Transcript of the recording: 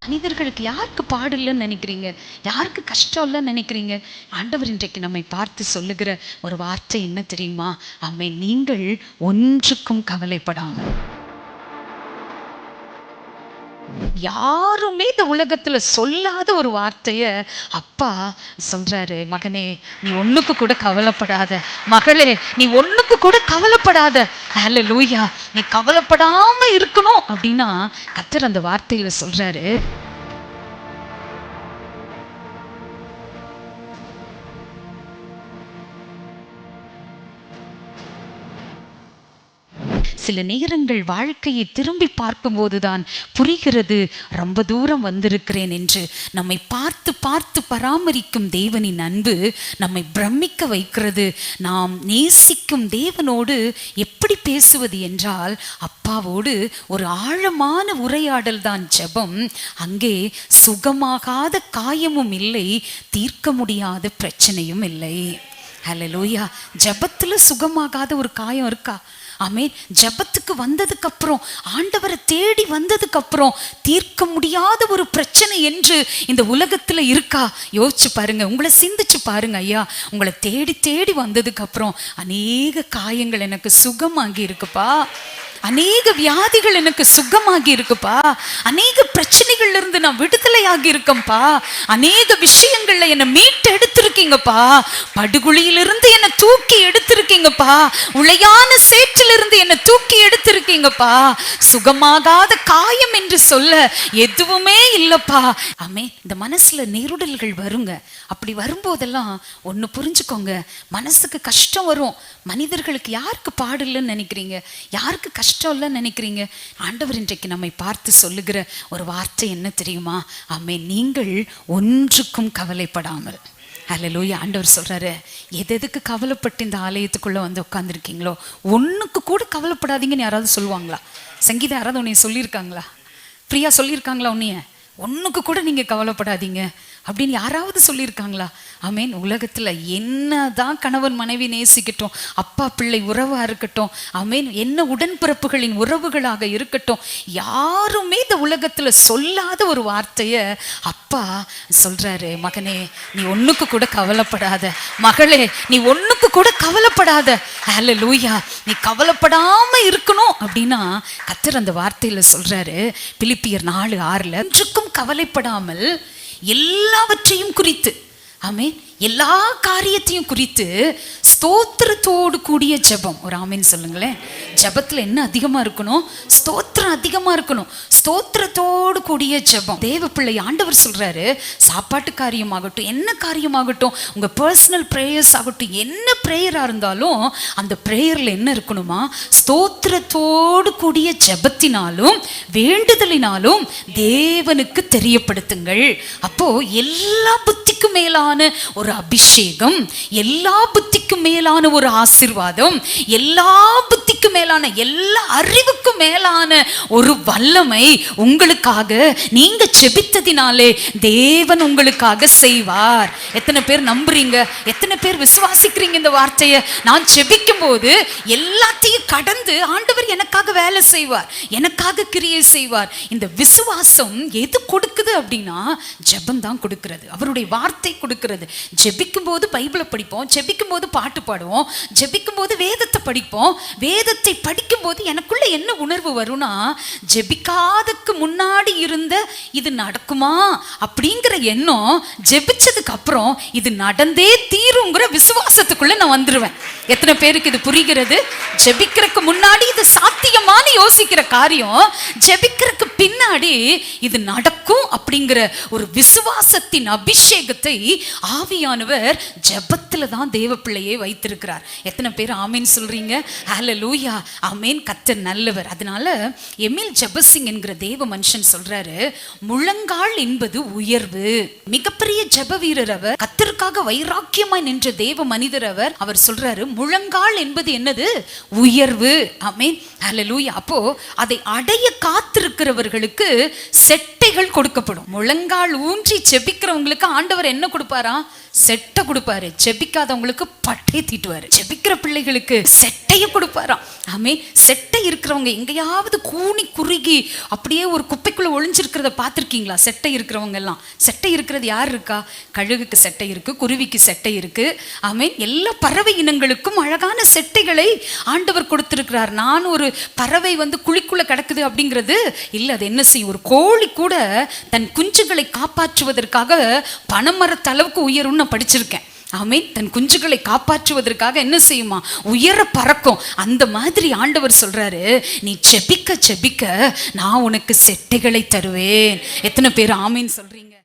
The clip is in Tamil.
மனிதர்களுக்கு யாருக்கு பாடு இல்லைன்னு நினைக்கிறீங்க? யாருக்கு கஷ்டம் இல்லைன்னு நினைக்கிறீங்க? ஆண்டவர் இன்றைக்கு நம்மை பார்த்து சொல்லுகிற ஒரு வார்த்தை என்ன தெரியுமா? ஆமென். நீங்கள் ஒன்றுக்கும் கவலைப்படாமல். யாருமே இந்த உலகத்துல சொல்லாத ஒரு வார்த்தைய அப்பா சொல்றாரு. மகனே, நீ ஒண்ணுக்கு கூட கவலைப்படாத. மகளே, நீ ஒண்ணுக்கு கூட கவலைப்படாத. ஹல்லேலூயா. நீ கவலைப்படாம இருக்கணும் அப்படின்னா கர்த்தர் அந்த வார்த்தையில சொல்றாரு. சில நேரங்கள் வாழ்க்கையை திரும்பி பார்க்கும்போதுதான் புரிகிறது, ரொம்ப தூரம் வந்திருக்கிறேன் என்று. நம்மை பார்த்து பார்த்து பராமரிக்கும் தேவனின் அன்பு நம்மை பிரமிக்க வைக்கிறது. நாம் நேசிக்கும் தேவனோடு எப்படி பேசுவது என்றால், அப்பாவோடு ஒரு ஆழமான உரையாடல் தான் ஜெபம். அங்கே சுகமாகாத காயமும் இல்லை, தீர்க்க முடியாத பிரச்சனையும் இல்லை. ஹல்லேலூயா. ஜெபத்துல சுகமாகாத ஒரு காயம் இருக்கா? ஆமென். ஜெபத்துக்கு வந்ததுக்கு அப்புறம், ஆண்டவரை தேடி வந்ததுக்கு அப்புறம் தீர்க்க முடியாத ஒரு பிரச்சனை என்று இந்த உலகத்துல இருக்கா? யோசிச்சு பாருங்க, உங்களை சிந்திச்சு பாருங்க ஐயா. உங்களை தேடி தேடி வந்ததுக்கு அப்புறம் அநேக காயங்கள் எனக்கு சுகமாகி இருக்குப்பா, அநேக வியாதிகள் எனக்கு சுகமாகி இருக்குப்பா, அநேக பிரச்சனைகள்ல இருந்து நான் விடுதலை ஆகி இருக்கேன்ப்பா, அநேக விஷயங்கள்ல என்னை மீட்டு எடுத்திருக்கீங்கப்பா, படுகுழியிலிருந்து என்னை தூக்கி எடுத்திருக்கீங்கப்பா, உளையான சேற்றிலிருந்து என்னை தூக்கி எடுத்திருக்கீங்கப்பா. சுகமாகாத காயம் என்று சொல்ல எதுவுமே இல்லப்பா. ஆமே. இந்த மனசுல நெருடல்கள் வருங்க. அப்படி வரும்போதெல்லாம் ஒண்ணு புரிஞ்சுக்கோங்க, மனசுக்கு கஷ்டம் வரும். மனிதர்களுக்கு யாருக்கு பாடு இல்லைன்னு நினைக்கிறீங்க? யாருக்கு கஷ்டம் இல்லைன்னு நினைக்கிறீங்க? ஆண்டவர் இன்றைக்கு நம்மை பார்த்து சொல்லுகிற ஒரு வார்த்தை என்ன தெரியுமா? ஆமே. நீங்கள் ஒன்றுக்கும் கவலைப்படாமல். ஹல்லேலூயா. ஆண்டவர் சொல்றாரு, எதுக்கு கவலைப்பட்டு இந்த ஆலயத்துக்குள்ள வந்து உட்காந்துருக்கீங்களோ ஒண்ணுக்கு கூட கவலைப்படாதீங்கன்னு யாராவது சொல்லுவாங்களா? சங்கீதம் யாராவது உன்னைய சொல்லியிருக்காங்களா? பிரியா சொல்லியிருக்காங்களா? ஒன்றுக்கு கூட நீங்க கவலைப்படாதீங்க அப்படின்னு யாராவது சொல்லியிருக்காங்களா? ஆமேன். உலகத்துல என்னதான் கணவன் மனைவி நேசிக்கட்டும், அப்பா பிள்ளை உறவா இருக்கட்டும், ஆமேன், என்ன உடன்பிறப்புகளின் உறவுகளாக இருக்கட்டும், யாருமே இந்த உலகத்துல சொல்லாத ஒரு வார்த்தைய அப்பா சொல்றாரு. மகனே, நீ ஒண்ணுக்கு கூட கவலைப்படாத. மகளே, நீ ஒண்ணுக்கு கூட கவலைப்படாத. ஹல்லேலூயா. நீ கவலைப்படாம இருக்கணும் அப்படின்னா கர்த்தர் அந்த வார்த்தையில சொல்றாரு. பிலிப்பியர் 4:6 ஒன்றுக்கும் கவலைப்படாமல் எல்லாவற்றையும் குறித்து, ஆமென், எல்லா காரியத்தையும் குறித்து ஸ்தோத்திரத்தோடு கூடிய ஜெபம். ஒரு ஆமென் சொல்லுங்களேன். ஜெபத்துல என்ன அதிகமா இருக்கணும்? ஸ்தோத்திரம் அதிகமா இருக்கணும். ஸ்தோத்திரத்தோடு கூடிய ஜெபம். தேவ பிள்ளை ஆண்டவர் சொல்றாரு, சாப்பாட்டு காரியமாகட்டும், என்ன காரியமாகட்டும், உங்க பர்சனல் பிரேயர்ஸ் ஆகட்டும், என்ன பிரேயரா இருந்தாலும் அந்த பிரேயர்ல என்ன இருக்கணுமா? ஸ்தோத்திரத்தோடு கூடிய ஜெபத்தினாலும் வேண்டுதலினாலும் தேவனுக்கு தெரியப்படுத்துங்கள். அப்போ எல்லா புத்திக்கும் மேலான ஒரு அபிஷேகம், எல்லா புத்திக்கும் மேலான ஒரு ஆசீர்வாதம், எல்லா புத்திக்கும் மேலான, எல்லா அறிவுக்கும் மேலான ஒரு வல்லமை உங்களுக்காக நீங்க ஜெபித்ததினாலே தேவன் உங்களுக்காக செய்வார். எத்தனை பேர் நம்புறீங்க? எத்தனை பேர் விசுவாசிக்கிறீங்க இந்த வார்த்தையை? நான் ஜெபிக்கும் போது எல்லாத்தையும் கடந்து ஆண்டவர் எனக்காக வேலை செய்வார், எனக்காக கிரியை செய்வார். இந்த விசுவாசம் எது கொடுக்குது அப்படின்னா ஜெபம் தான் கொடுக்கிறது, அவருடைய வார்த்தை கொடுக்கிறது. ஜெபிக்கும் போது பைபிளை படிப்போம், ஜெபிக்கும் போது பாட்டு பாடுவோம், ஜெபிக்கும் போது வேதத்தை படிப்போம். வேதத்தை படிக்கும் போது எனக்குள்ள என்ன உணர்வு வரும்னா, ஜெபிக்காததுக்கு முன்னாடி இருந்த இது நடக்குமா அப்படிங்கிற எண்ணம் ஜெபிச்சதுக்கு அப்புறம் இது நடந்தே தீருங்கிற விசுவாசத்துக்குள்ள நான் வந்துருவேன். எத்தனை பேருக்கு இது புரிகிறது? ஜெபிக்கிறதுக்கு முன்னாடி இது சாத்தியமான யோசிக்கிற காரியம், ஜெபிக்கிறதுக்கு பின்னாடி இது நடக்கும் அப்படிங்கிற ஒரு விசுவாசத்தின் அபிஷேகத்தை ஆவியானவர் ஜெபத்துல தான் தேவ பிள்ளையை வைத்திருக்கிறார். எத்தனை பேர் ஆமேன் சொல்றீங்க? ஹல்லேலூயா. ஆமேன். கர்த்தர் நல்லவர். அதனால எமில் ஜெபசிங் என்கிற தேவ மனுஷன் சொல்றாரு, முழங்கால் என்பது உயர்வு. மிகப்பெரிய ஜெப வீரர் அவர், கர்த்தருக்காக வைராக்கியமாய் நின்ற தேவ மனிதர் அவர். அவர் சொல்றாரு, முழங்கால் என்பது என்னது? உயர்வு. ஆமேன். ஹல்லேலூயா. அப்போ அதை அடைய காத்திருக்கிறவர்களுக்கு செட்டை செட்டைகள் கொடுக்கப்படும். முழங்கால் ஊன்றி செபிக்கிறவங்களுக்கு ஆண்டவர் என்ன கொடுப்பாரா? செட்டை கொடுப்பாரு. செபிக்காதவங்களுக்கு பட்டை தீட்டுவாரு. செபிக்கிற பிள்ளைகளுக்கு செட்டைய கொடுப்பாராம். ஆமே. செட்டை இருக்கிறவங்க எங்கேயாவது கூனி குறுகி அப்படியே ஒரு குப்பைக்குள்ள ஒளிஞ்சிருக்கிறத பார்த்துருக்கீங்களா? செட்டை இருக்கிறவங்க எல்லாம். செட்டை இருக்கிறது யார் இருக்கா? கழுகுக்கு செட்டை இருக்கு, குருவிக்கு செட்டை இருக்கு. ஆமே. எல்லா பறவை இனங்களுக்கும் அழகான செட்டைகளை ஆண்டவர் கொடுத்திருக்கிறார். நான் ஒரு பறவை குழிக்குள்ள கிடக்குது அப்படிங்கிறது இல்ல. அது என்ன செய்யும்? ஒரு கோழி கூட தன் குஞ்சுகளை காப்பாற்றுவதற்காக பனைமரத்து அளவுக்கு உயரும் படிச்சிருக்கேன். ஆமென். தன் குஞ்சுகளை காப்பாற்றுவதற்காக என்ன செய்யுமா? உயர பறக்கும். அந்த மாதிரி ஆண்டவர் சொல்றாரு, நீ செபிக்க செபிக்க நான் உனக்கு செட்டைகளை தருவேன். எத்தனை பேர் ஆமீன் சொல்றீங்க?